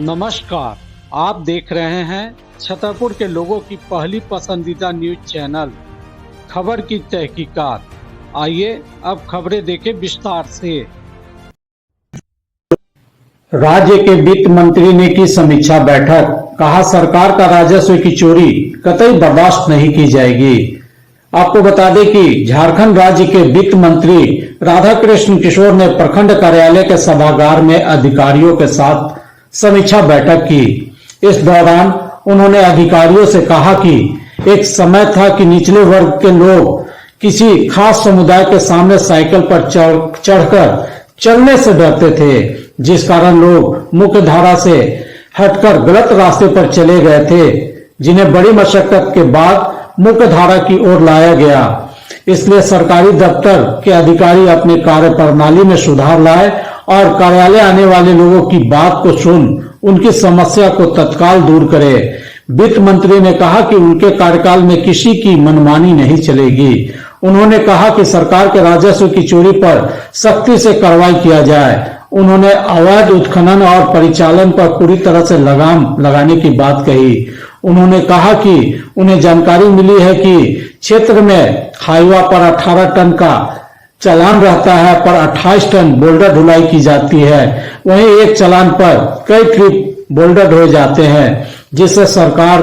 नमस्कार, आप देख रहे हैं छतरपुर के लोगों की पहली पसंदीदा न्यूज चैनल खबर की तहकीकात। आइए अब खबरें देखें विस्तार से। राज्य के वित्त मंत्री ने की समीक्षा बैठक, कहा सरकार का राजस्व की चोरी कतई बर्दाश्त नहीं की जाएगी। आपको बता दें कि झारखंड राज्य के वित्त मंत्री राधाकृष्ण किशोर ने प्रखंड कार्यालय के सभागार में अधिकारियों के साथ समीक्षा बैठक की। इस दौरान उन्होंने अधिकारियों से कहा कि एक समय था कि निचले वर्ग के लोग किसी खास समुदाय के सामने साइकिल पर चढ़कर चलने से डरते थे, जिस कारण लोग मुख्य धारा से हटकर गलत रास्ते पर चले गए थे, जिन्हें बड़ी मशक्कत के बाद मुख्य धारा की ओर लाया गया। इसलिए सरकारी दफ्तर के अधिकारी अपने कार्य प्रणाली में सुधार लाए और कार्यालय आने वाले लोगों की बात को सुन उनकी समस्या को तत्काल दूर करे। वित्त मंत्री ने कहा कि उनके कार्यकाल में किसी की मनमानी नहीं चलेगी। उन्होंने कहा कि सरकार के राजस्व की चोरी पर सख्ती से कार्रवाई किया जाए। उन्होंने अवैध उत्खनन और परिचालन पर पूरी तरह से लगाम लगाने की बात कही। उन्होंने कहा कि उन्हें जानकारी मिली है कि क्षेत्र में हाईवा पर 18 टन का चालान रहता है, पर 28 टन बोल्डर ढुलाई की जाती है। वहीं एक चालान पर कई ट्रिप बोल्डर ढोए जाते हैं, जिससे सरकार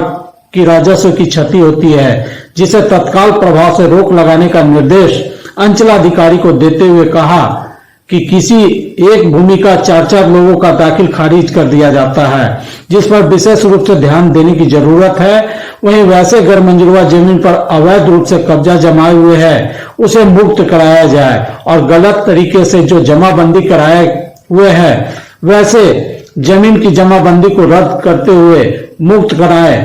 की राजस्व की क्षति होती है, जिसे तत्काल प्रभाव से रोक लगाने का निर्देश अंचलाधिकारी को देते हुए कहा कि किसी एक भूमि का 4-4 लोगों का दाखिल खारिज कर दिया जाता है, जिस पर विशेष रूप से ध्यान देने की जरूरत है। वहीं वैसे गैर मंजूरवा जमीन पर अवैध रूप से कब्जा जमाए हुए है, उसे मुक्त कराया जाए और गलत तरीके से जो जमाबंदी कराए हुए है, वैसे जमीन की जमाबंदी को रद्द करते हुए मुक्त कराए,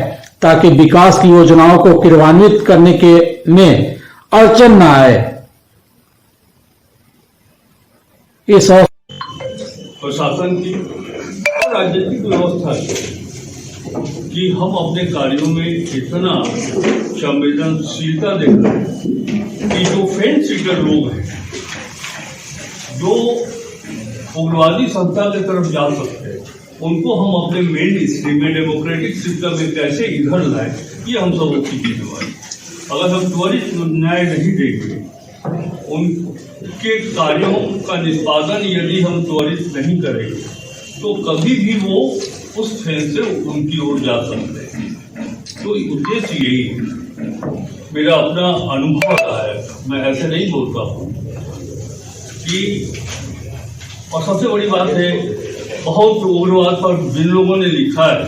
ताकि विकास की योजनाओं को क्रियान्वित करने के में अड़चन न आए। इस प्रशासन की और राजनीतिक व्यवस्था कि हम अपने कार्यों में इतना संवेदनशीलता देखते हैं कि जो फेंस सीटर लोग हैं, जो उग्रवादी संस्था की तरफ जा सकते हैं, उनको हम अपने मेन स्ट्रीम में डेमोक्रेटिक सिस्टम में कैसे इधर लाए, ये हम सब की जिम्मेवारी। अगर हम त्वरित न्याय नहीं देंगे, उनके कार्यों का निष्पादन यदि हम त्वरित नहीं करेंगे, तो कभी भी वो उस फेंस से उनकी ओर जा सकते हैं। तो उद्देश्य यही है, मेरा अपना अनुभव रहा है, मैं ऐसे नहीं बोलता हूँ कि। और सबसे बड़ी बात है, बहुत उग्रवाद पर जिन लोगों ने लिखा है,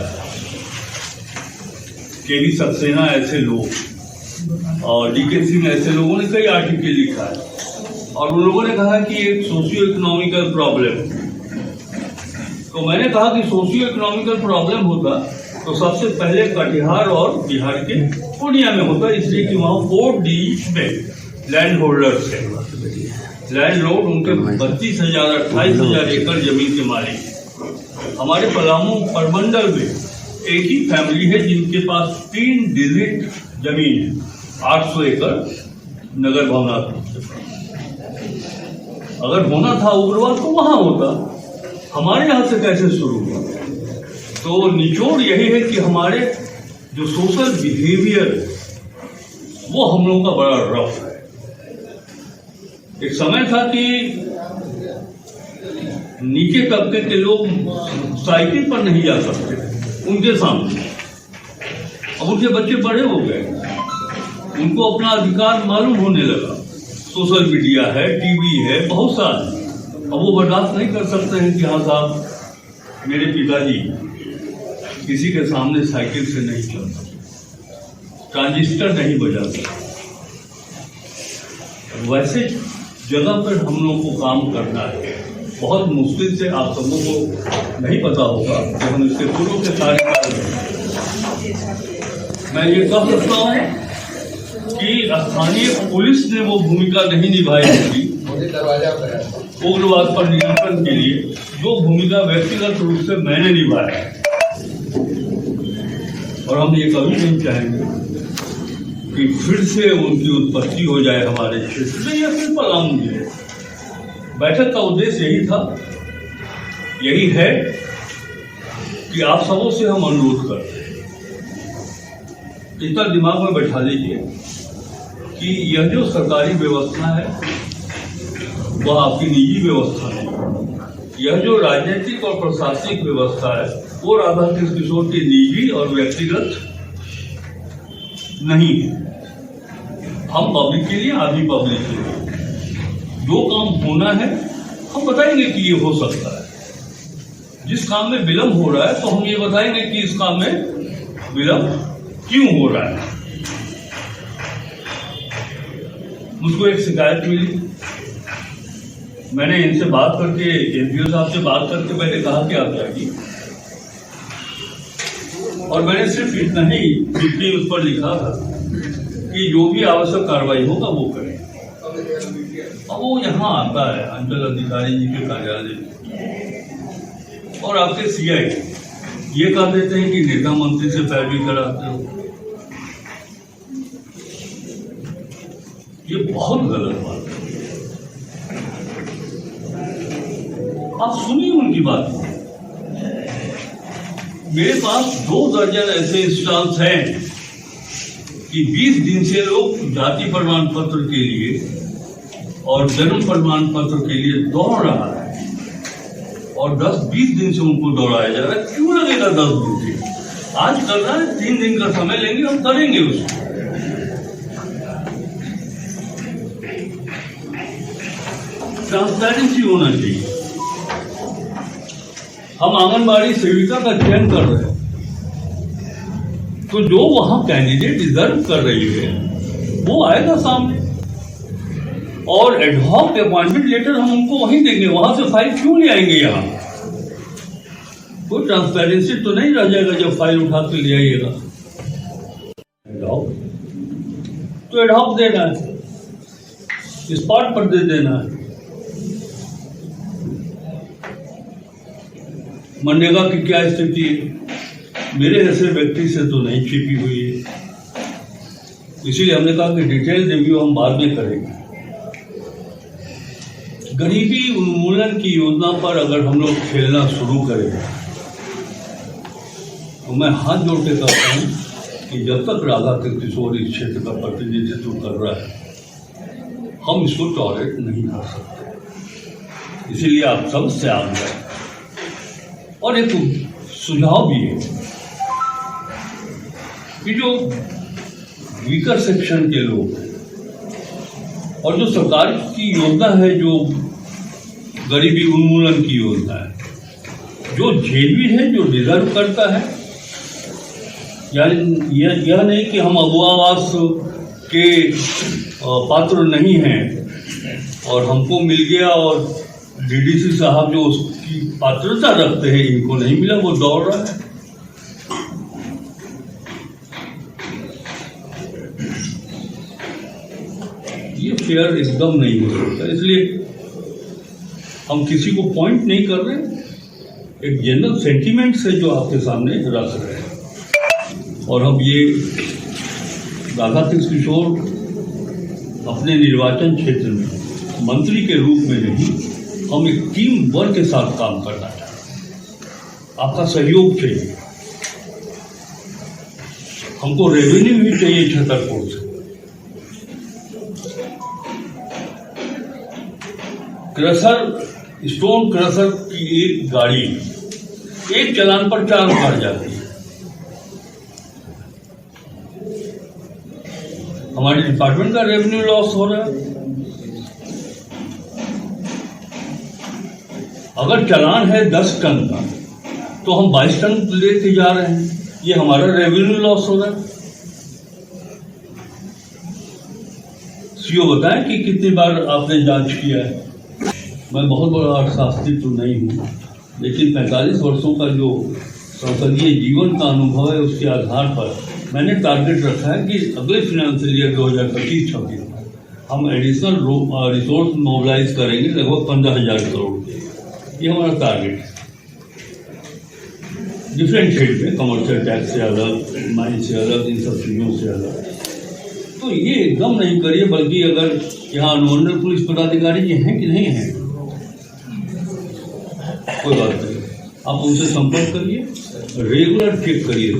केडी सक्सेना ऐसे लोग और डीके सिंह ऐसे लोगों ने कई आर्टिकल लिखा है, और उन लोगों ने कहा कि एक सोशियो इकोनॉमिकल प्रॉब्लम। तो मैंने कहा कि सोशियो इकोनॉमिकल प्रॉब्लम होता तो सबसे पहले कटिहार और बिहार के पूर्णिया में होता, इसलिए कि वहाँ 4D में लैंड होल्डर्स है, लैंड लॉर्ड, उनके 32,000-28,000 एकड़ जमीन के मालिक। हमारे पलामू प्रमंडल में एक ही फैमिली है जिनके पास 3 डिजिट जमीन है, 800 एकड़ नगर भवनाथ। अगर होना था उग्रवाद तो वहां होता, हमारे यहां से कैसे शुरू हुआ? तो निचोड़ यही है कि हमारे जो सोशल बिहेवियर वो हम लोगों का बड़ा रफ है। एक समय था कि नीचे तबके के लोग साइकिल पर नहीं जा सकते थे उनके सामने। अब उनके बच्चे बड़े हो गए, उनको अपना अधिकार मालूम होने लगा, सोशल मीडिया है, टीवी है, बहुत सारे। अब वो बर्दाश्त नहीं कर सकते हैं कि हाँ साहब, मेरे पिताजी किसी के सामने साइकिल से नहीं चल सकते, ट्रांजिस्टर नहीं बजा सकते। वैसे जगह पर हम लोगों को काम करना है, बहुत मुश्किल से। आप सबों को नहीं पता होगा कि हम इसके पूर्व के कार्यकाल में, मैं ये कह सकता हूँ कि स्थानीय पुलिस ने वो भूमिका नहीं निभाई थी उग्रवाद पर नियंत्रण के लिए, जो भूमिका व्यक्तिगत रूप से मैंने निभाया। और हम ये कभी नहीं चाहेंगे कि फिर से उनकी उत्पत्ति हो जाए हमारे क्षेत्र में या फिर पलामू जिले। बैठक का उद्देश्य यही था, यही है कि आप सबों से हम अनुरोध करते हैं, इतना दिमाग में बैठा लीजिए कि यह जो सरकारी व्यवस्था है वह आपकी निजी व्यवस्था नहीं। यह जो राजनीतिक और प्रशासनिक व्यवस्था है वो राधा कृष्ण किशोर की निजी और व्यक्तिगत नहीं है। हम पब्लिक के लिए, आप भी पब्लिक के लिए जो काम होना है हम बताएंगे कि ये हो सकता है। जिस काम में विलंब हो रहा है तो हम ये बताएंगे कि इस काम में विलंब क्यों हो रहा है। मुझको एक शिकायत मिली, मैंने इनसे बात करके, एसडीओ साहब से बात करके मैंने कहा कि आप जाइए, और मैंने सिर्फ इतना ही चिट्ठी उस पर लिखा था कि जो भी आवश्यक कार्रवाई होगा वो करें। अब वो यहाँ आता है अंचल अधिकारी जी के कार्यालय में, और आपके सीआई ये कह देते हैं कि नेता मंत्री से पैरवी कराते हो। ये बहुत गलत बात है। आप सुनिए उनकी बात। मेरे पास 2 दर्जन ऐसे इंस्टांस हैं कि 20 दिन से लोग जाति प्रमाण पत्र के लिए और जन्म प्रमाण पत्र के लिए दौड़ रहा है, और 10-20 दिन से उनको दौड़ाया जा रहा है। क्यों लगेगा 10 दिन से? आज कर रहा है, 3 दिन का समय लेंगे, हम करेंगे उसको। ट्रांसपेरेंसी होना चाहिए। हम आंगनबाड़ी सेविका का चयन कर रहे हैं, तो जो वहां कैंडिडेट रिजर्व कर रही है वो आएगा सामने, और एडहॉक अपॉइंटमेंट लेटर हम उनको वहीं देंगे। वहां से फाइल क्यों ले आएंगे यहाँ? कोई ट्रांसपेरेंसी तो नहीं रह जाएगा जब फाइल उठा के ले आइएगा। एडहॉक तो एडहॉक देना है, स्पॉट पर दे देना है। मनरेगा की क्या स्थिति है? मेरे ऐसे व्यक्ति से तो नहीं छिपी हुई है, इसीलिए हमने कहा कि डिटेल रिव्यू हम बाद में करेंगे। गरीबी उन्मूलन की योजना पर अगर हम लोग खेलना शुरू करें तो मैं हाथ जोड़ के कहता हूँ कि जब तक राधा कृष्ण किशोर इस क्षेत्र का प्रतिनिधित्व कर रहा है हम इसको टॉलरेट नहीं कर सकते। इसीलिए आप सबसे आग्रह है, और एक सुझाव भी है कि जो वीकर सेक्शन के लोग हैं और जो सरकार की योजना है, जो गरीबी उन्मूलन की योजना है, जो जेबी है, जो डिजर्व करता है, यानी यह नहीं कि हम अगुआवास के पात्र नहीं हैं और हमको मिल गया और डीडीसी साहब जो उसकी पात्रता रखते हैं इनको नहीं मिला, वो दौड़ रहा है। ये फेयर एकदम नहीं हो सकता। इसलिए हम किसी को पॉइंट नहीं कर रहे, एक जनरल सेंटीमेंट से जो आपके सामने रख रहे हैं। और हम ये राधा कृष्ण किशोर अपने निर्वाचन क्षेत्र में मंत्री के रूप में नहीं, हम एक टीम वर्क के साथ काम करना चाहते हैं। आपका सहयोग चाहिए, हमको रेवेन्यू भी चाहिए छतरपुर से। क्रशर, स्टोन क्रशर की एक गाड़ी एक चालान पर 4 मार जाती है। हमारे डिपार्टमेंट का रेवेन्यू लॉस हो रहा है। अगर चालान है 10 टन का तो हम 22 टन लेके जा रहे हैं, ये हमारा रेवेन्यू लॉस हो रहा है। सीओ बताएं कि कितनी बार आपने जांच किया है। मैं बहुत बड़ा अर्थशास्त्री तो नहीं हूँ, लेकिन 45 वर्षों का जो संसदीय जीवन का अनुभव है उसके आधार पर मैंने टारगेट रखा है कि अगले फाइनेंशियल ईयर 2025-26 में हम एडिशनल रिसोर्स मोबिलाइज करेंगे लगभग 15,000 करोड़ के। ये हमारा टारगेट है। डिफरेंशिएट में कमर्शियल टैक्स से अलग, माइन से अलग, इन सब चीज़ों से अलग। तो ये एकदम नहीं करिए, बल्कि अगर यहाँ अनुमंडल पुलिस पदाधिकारी जी हैं कि नहीं हैं, कोई बात नहीं, आप उनसे संपर्क करिए, रेगुलर चेक करिए।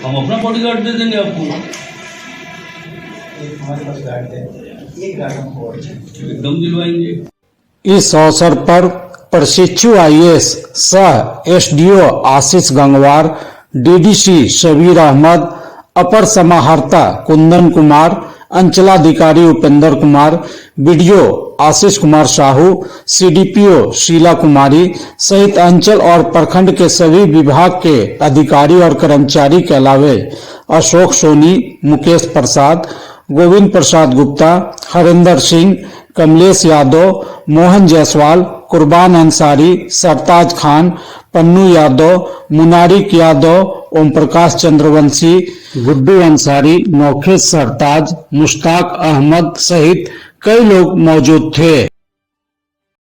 हम अपना बॉडीगार्ड दे देंगे आपको, एकदम दिलवाएंगे। इस अवसर पर प्रशिक्षु आईएएस सह एसडीओ आशीष गंगवार, डीडीसी शबीर अहमद, अपर समाहर्ता कुंदन कुमार, अंचलाधिकारी उपेंद्र कुमार, बीडीओ आशीष कुमार साहू, सीडीपीओ शीला कुमारी सहित अंचल और प्रखंड के सभी विभाग के अधिकारी और कर्मचारी के अलावे अशोक सोनी, मुकेश प्रसाद, गोविंद प्रसाद गुप्ता, हरिंदर सिंह, कमलेश यादव, मोहन जायसवाल, कुर्बान अंसारी, सरताज खान, पन्नू यादव, मुनारिक यादव, ओम प्रकाश चंद्रवंशी, गुड्डू अंसारी, नौखेज सरताज, मुश्ताक अहमद सहित कई लोग मौजूद थे।